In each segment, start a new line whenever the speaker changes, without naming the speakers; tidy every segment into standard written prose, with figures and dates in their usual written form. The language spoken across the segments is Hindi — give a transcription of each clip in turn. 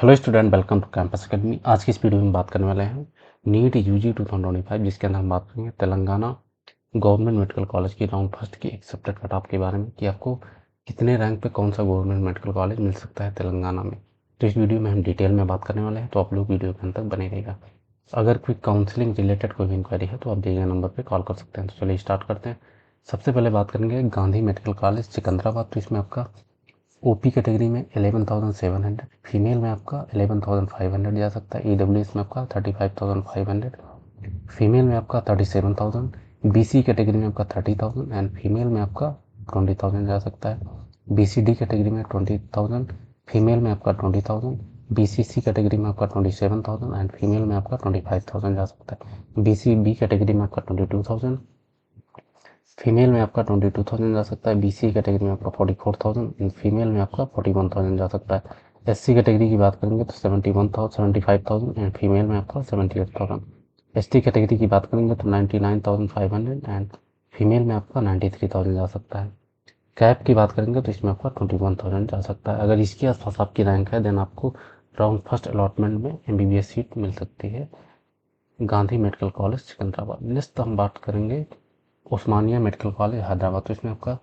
Hello student, welcome to campus academy. आज की इस वीडियो में बात करने वाले हैं नीट यूजी 2025, जिसके अंदर हम बात करेंगे तेलंगाना गवर्नमेंट मेडिकल कॉलेज की राउंड फर्स्ट की एक्सेप्टेड कट ऑफ के बारे में कि आपको कितने रैंक पे कौन सा गवर्नमेंट मेडिकल कॉलेज मिल सकता है तेलंगाना में। तो इस वीडियो में हम डिटेल में बात करने वाले हैं, तो आप लोग वीडियो के अंत तक बने रहेगा। अगर कोई काउंसलिंग रिलेटेड कोई भी इंक्वायरी है तो आप दिए गए नंबर पर कॉल कर सकते हैं। तो चलिए स्टार्ट करते हैं। सबसे पहले बात करेंगे गांधी मेडिकल कॉलेज सिकंदराबाद। तो इसमें आपका ओपी कैटेगरी में 11,700, फीमेल में आपका 11,500 जा सकता है। ईडब्ल्यूएस में आपका 35,500, फीमेल में आपका 37,000, बीसी कैटेगरी में आपका 30,000 एंड फीमेल में आपका 20,000 जा सकता है। बीसीडी कैटेगरी में 20,000, फीमेल में आपका 20,000, बीसीसी कैटेगरी में आपका 27,000 एंड फीमेल में आपका 25,000 जा सकता है। बीसीबी कैटेगरी में आपका 22,000, फीमेल में आपका 22,000 जा सकता है। बीसी कैटेगरी में आपका 44,000, फीमेल में आपका 41,000 जा सकता है। एससी कैटेगरी की बात करेंगे तो 75,000 एंड फीमेल में आपका 78,000। एसटी कैटेगरी की बात करेंगे तो 99,500 एंड फीमेल में आपका 93,000 जा सकता है। कैप की बात करेंगे तो इसमें आपका 21,000 जा सकता है। अगर इसके आसपास आपकी रैंक है देन आपको राउंड फर्स्ट अलॉटमेंट में एमबीबीएस सीट मिल सकती है Gandhi medical college Secunderabad. Next हम बात करेंगे उस्मानिया मेडिकल कॉलेज हैदराबाद। तो इसमें आपका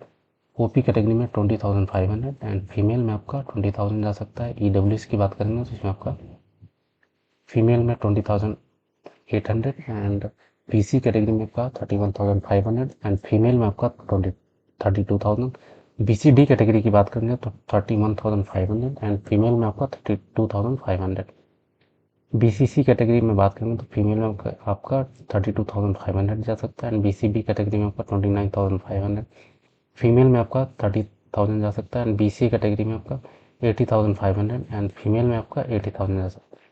ओपी कैटेगरी में 20,500 एंड फीमेल में आपका 20,000 जा सकता है। ईडब्ल्यूएस की बात करेंगे तो इसमें आपका फीमेल में 20,800 एंड बीसी कैटेगरी में आपका 31,500 एंड फीमेल में आपका 32,000। बीसीडी कैटेगरी की बात करेंगे तो 31,500 एंड फीमेल में आपका 32,500। बीसीसी कैटेगरी में बात करेंगे तो फीमेल में आपका 32,500 जा सकता है एंड बीसीबी कैटेगरी में आपका 29,500, फीमेल में आपका 30,000 जा सकता है एंड बीसी कैटेगरी में आपका 80,500 एंड फीमेल में आपका 80,000 जा सकता है।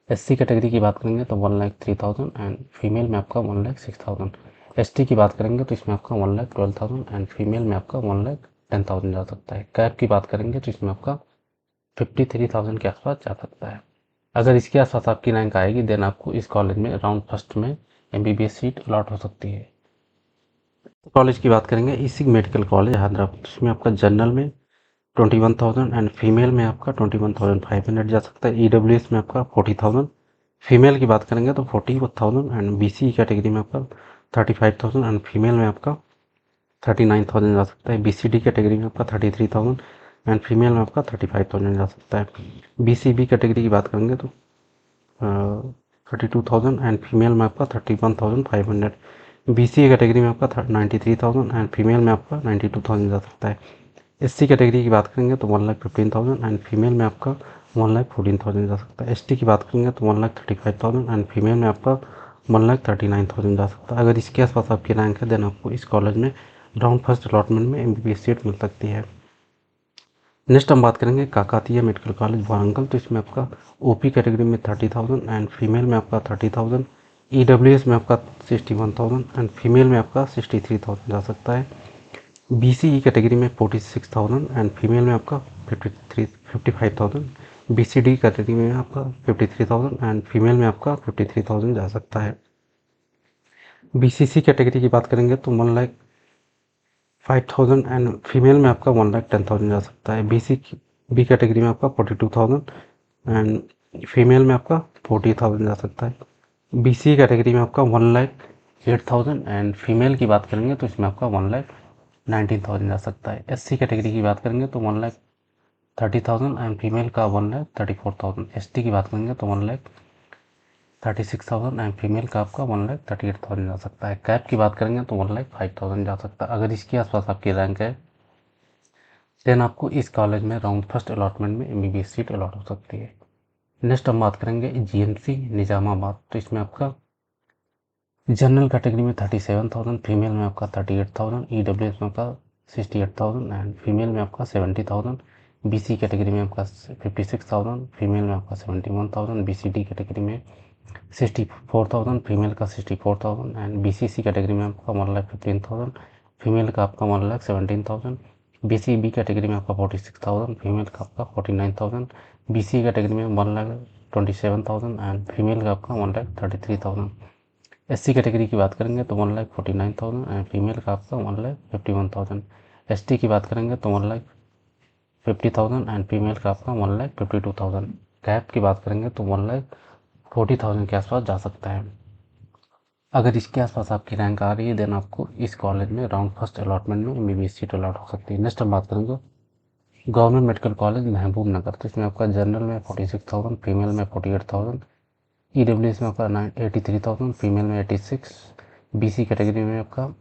एससी कैटेगरी की बात करेंगे तो 1,03,000 एंड फीमेल में आपका 1,06,000। एसटी की बात करेंगे तो इसमें आपका 1,12,000 एंड फीमेल में आपका 1,10,000 जा सकता है। कैप की बात करेंगे तो इसमें आपका 53,000 के आसपास जा सकता है। अगर इसके आसपास आपकी रैंक आएगी देन आपको इस कॉलेज में राउंड फर्स्ट में एमबीबीएस सीट अलॉट हो सकती है। तो कॉलेज की बात करेंगे ईसिग मेडिकल कॉलेज हैदराबाद। इसमें आपका जनरल में 21,000 एंड फीमेल में आपका 21,500 जा सकता है। ईडब्ल्यूएस में आपका 40,000, फीमेल की बात करेंगे तो 41,000 एंड बीसी कैटेगरी में आपका 35,000 एंड फीमेल में आपका 39,000 जा सकता है। बीसीडी कैटेगरी में आपका 33,000 एंड फीमेल में आपका 35,000 जा सकता है। बीसीबी कैटेगरी की बात करेंगे तो 32,000 एंड फीमेल में आपका 31,500। बीसीए कैटेगरी में आपका 93,000 एंड फीमेल में आपका 92,000 जा सकता है। एससी कैटेगरी की बात करेंगे तो 1,15,000 एंड फीमेल में आपका 1,14,000 जा सकता है। एसटी की बात करेंगे तो 1,35,000 एंड फीमेल में आपका 1,39,000 जा सकता है। अगर इसके आसपास आपकी रैंक है देन आपको इस कॉलेज में राउंड फर्स्ट अलॉटमेंट में एमबीबीएस सीट मिल सकती है। नेक्स्ट हम बात करेंगे काकातीय मेडिकल कॉलेज वारंगल। तो इसमें आपका ओपी कैटेगरी में 30,000 एंड फीमेल में आपका 30,000, ईडब्ल्यूएस में आपका 61,000 एंड फीमेल में आपका 63,000 जा सकता है। बीसीई कैटेगरी में 46,000 एंड फीमेल में आपका 55,000, बीसीडी कैटेगरी में आपका 53,000 एंड फीमेल में आपका 53,000 जा सकता है। बीसीसी कैटेगरी की बात करेंगे तो 1,05,000 एंड फीमेल में आपका 1,10,000 जा सकता है। बी कैटेगरी में आपका 42,000 एंड फीमेल में आपका 40,000 जा सकता है। बीसी कैटेगरी में आपका 1,08,000 एंड फीमेल की बात करेंगे तो इसमें आपका 1,19,000 जा सकता है। एससी कैटेगरी की बात करेंगे तो 1,30,000 एंड फीमेल का 1,34,000। एसटी की बात करेंगे तो 1,36,000 एंड फीमेल का आपका 1,38,000 जा सकता है। कैप की बात करेंगे तो 1,05,000 जा सकता है। अगर इसके आसपास आपकी रैंक है देन आपको इस कॉलेज में राउंड फर्स्ट अलॉटमेंट में एमबीबीएस सीट अलॉट हो सकती है। नेक्स्ट हम बात करेंगे जीएमसी निजामाबाद। तो इसमें आपका जनरल कैटेगरी में 37,000, फीमेल में आपका 38,000, ईडब्ल्यूएस में आपका 68,000 एंड फीमेल में आपका 70,000, बीसी कैटेगरी में आपका 56,000, फीमेल में आपका 71,000, बीसीडी कैटेगरी में 64,000, फीमेल का 64,000 एंड बीसीसी कैटेगरी में आपका 1,15,000, फीमेल का आपका 1,17,000, बीसीबी कैटेगरी में आपका 46,000, फीमेल का आपका 49,000, बीसी कैटेगरी में 1,27,000 एंड फीमेल का आपका 1,33,000। एससी कैटेगरी की बात करेंगे तो 1,49,000 एंड फीमेल का आपका 1,51,000। एसटी की बात करेंगे तो 1,50,000 एंड फीमेल का आपका 1,52,000। कैप की बात करेंगे तो 1,40,000 के आसपास जा सकता है। अगर इसके आसपास आपकी रैंक आ रही है देन आपको इस कॉलेज में राउंड फर्स्ट अलॉटमेंट में MBBS सीट अलॉट हो सकती है। नेक्स्ट हम बात करेंगे गवर्नमेंट मेडिकल कॉलेज महबूब नगर। तो इसमें आपका जनरल में 46,000, फीमेल में 48,000, EWS में आपका 83,000, फीमेल में 86, BC कैटेगरी में आपका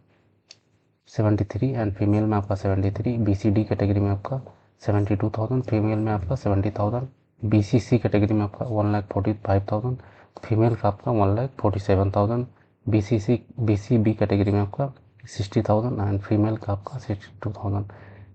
73 एंड फीमेल में आपका 73, BCD कैटेगरी में आपका 72,000, फीमेल में आपका 70,000, BCC कैटेगरी में आपका 1,45,000, फीमेल का आपका 1,47,000, BCB कैटेगरी में आपका 60,000 एंड फीमेल का आपका 62,000।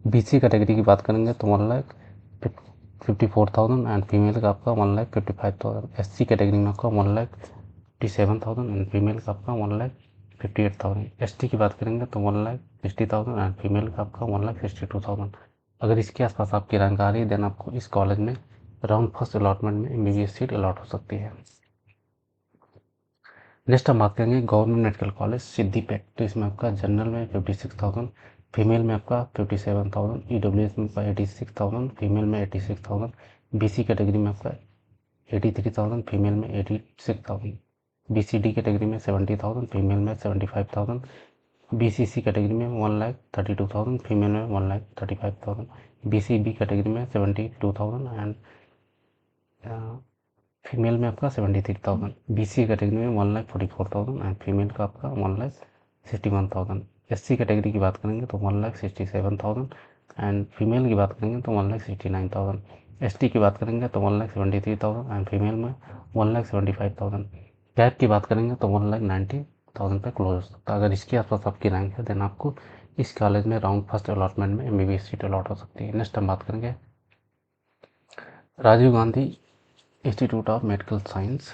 BC कैटेगरी की बात करेंगे तो 1,54,000 एंड फीमेल का आपका 1,55,000। SC कैटेगरी में आपका 1,57,000 एंड फीमेल का आपका 1,58,000। ST की बात करेंगे तो 1,60,000 एंड फीमेल का आपका 1,62,000। अगर इसके आसपास आपकी रैंक आ रही है देन आपको इस कॉलेज में राउंड फर्स्ट अलॉटमेंट में MBBS सीट अलॉट हो सकती है। नेक्स्ट हम बात करेंगे गवर्नमेंट मेडिकल कॉलेज सिद्दीपेट। तो इसमें आपका जनरल में 56,000, फीमेल में आपका 57,000, EWS में आपका 86,000, फीमेल में 86,000, BC कैटेगरी में आपका 83,000, फीमेल में 86,000, BCD कैटेगरी में 70,000, फीमेल में 75,000, BCC कैटेगरी में 1,32,000, फीमेल में 1,35,000, BCB कैटेगरी में 72,000 एंड फीमेल में आपका 73,000, BC कैटेगरी में 1,44,000 एंड फीमेल का आपका 1,61,000। SC कैटेगरी की बात करेंगे तो 1,67,000 एंड फीमेल की बात करेंगे तो 1,69,000। ST की बात करेंगे तो 1,73,000 एंड फीमेल में 1,75,000। कैप की बात करेंगे तो 1,90,000 पे क्लोज हो सकता है। अगर इसके आसपास आपकी रैंक है देन आपको इस कॉलेज में राउंड फर्स्ट अलॉटमेंट में MBBS सीट अलॉट हो सकती है। नेक्स्ट हम बात करेंगे Rajiv Gandhi institute of medical science.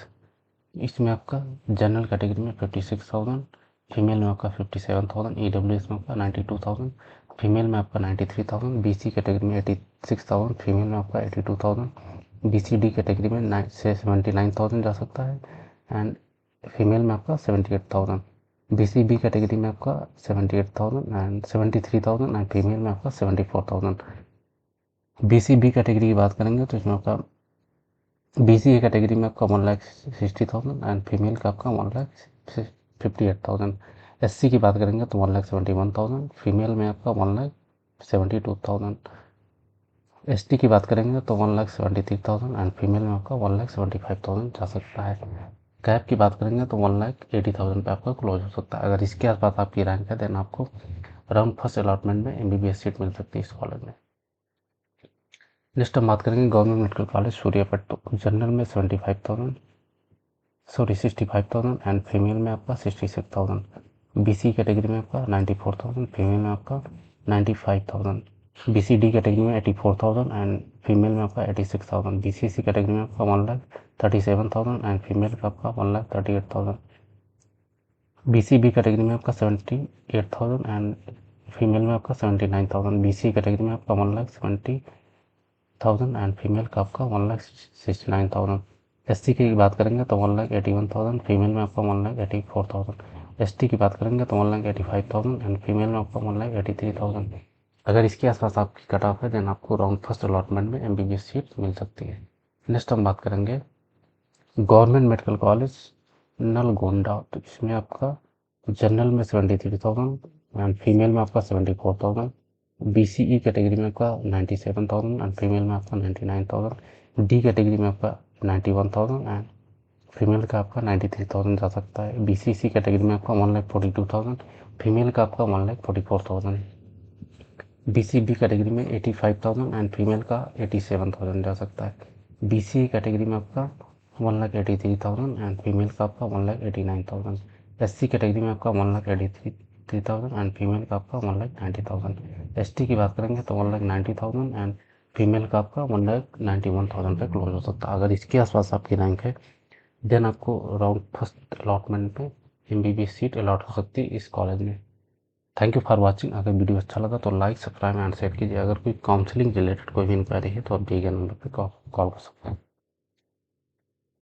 इसमें आपका जनरल कैटेगरी में 56,000, फीमेल में आपका 57,000, EWS में आपका 92,000, फीमेल में आपका 93,000, BC कैटेगरी में 86,000, फीमेल में आपका 82,000, BCD कैटेगरी में 79,000 जा सकता है एंड फीमेल में आपका 78,000, BCB कैटेगरी में आपका 78,000 एंड 73,000 एंड फीमेल में आपका 74,000। BCB कैटेगरी की बात करेंगे तो इसमें आपका BC कैटेगरी में आपका 1,60,000 एंड फीमेल का आपका 1,58,000। SC की बात करेंगे तो 1,71,000, फीमेल में आपका 1,72,000। ST की बात करेंगे तो 1,73,000 एंड फीमेल में आपका 1,75,000 जा सकता है। कैप की बात करेंगे तो 1,80,000 पे आपका क्लोज हो सकता है। अगर इसके आसपास आपकी रैंक है देन आपको राउंड फर्स्ट अलॉटमेंट में MBBS सीट मिल सकती है इस कॉलेज में। नेक्स्ट हम बात करेंगे गवर्नमेंट मेडिकल कॉलेज सूर्यापेट। तो जनरल में 65,000 एंड फीमेल में आपका 66,000, BC कैटेगरी में आपका 94,000, फीमेल में आपका 95,000, BCD कैटेगरी में 84,000 एंड फीमेल में आपका 86,000, BCC कैटेगरी में आपका 1,37,000 एंड फीमेल का आपका 1,38,000, BCB कैटेगरी में आपका 78,000 एंड फीमेल में आपका 79,000, BC कैटेगरी में आपका 1,70,000 एंड फीमेल का आपका 1,69,000। SC की बात करेंगे तो 1,81,000, फीमेल में आपका 1,84,000। ST की बात करेंगे तो 1,85,000 एंड फीमेल में आपका 1,83,000। अगर इसके आसपास आपकी कट ऑफ है देन आपको राउंड फर्स्ट अलॉटमेंट में MBBS सीट मिल सकती है। नेक्स्ट हम बात करेंगे गवर्नमेंट मेडिकल कॉलेज नलगोंडा। तो इसमें आपका जनरल में 73,000 एंड फीमेल में आपका 74,000, BCE कैटेगरी में आपका 97,000 एंड फीमेल में आपका 99,000, D कैटेगरी में आपका 91,000 एंड फीमेल का आपका 93,000 जा सकता है। BCC कैटेगरी में आपका 1,42,000, फीमेल का आपका 1,44,000, BCB कैटेगरी में 85,000 एंड फीमेल का 87,000 जा सकता है। BCE कैटेगरी में आपका 1,83,000 एंड फीमेल का आपका 1,89,000, SC कैटेगरी में आपका 1,83,000 एंड फीमेल का आपका 1,90,000। ST की बात करेंगे तो 1,90,000 एंड फीमेल का आपका 1,91,000 पे क्लोज हो सकता है। अगर इसके आसपास आपकी रैंक है देन आपको राउंड फर्स्ट अलॉटमेंट पे MBBS सीट अलॉट हो सकती है इस कॉलेज में। Thank you for watching. अगर वीडियो अच्छा लगा तो लाइक, सब्सक्राइब एंड शेयर कीजिए। अगर कोई काउंसलिंग रिलेटेड कोई भी इंक्वायरी है तो आप दिए गए नंबर पर कॉल कर सकते हैं।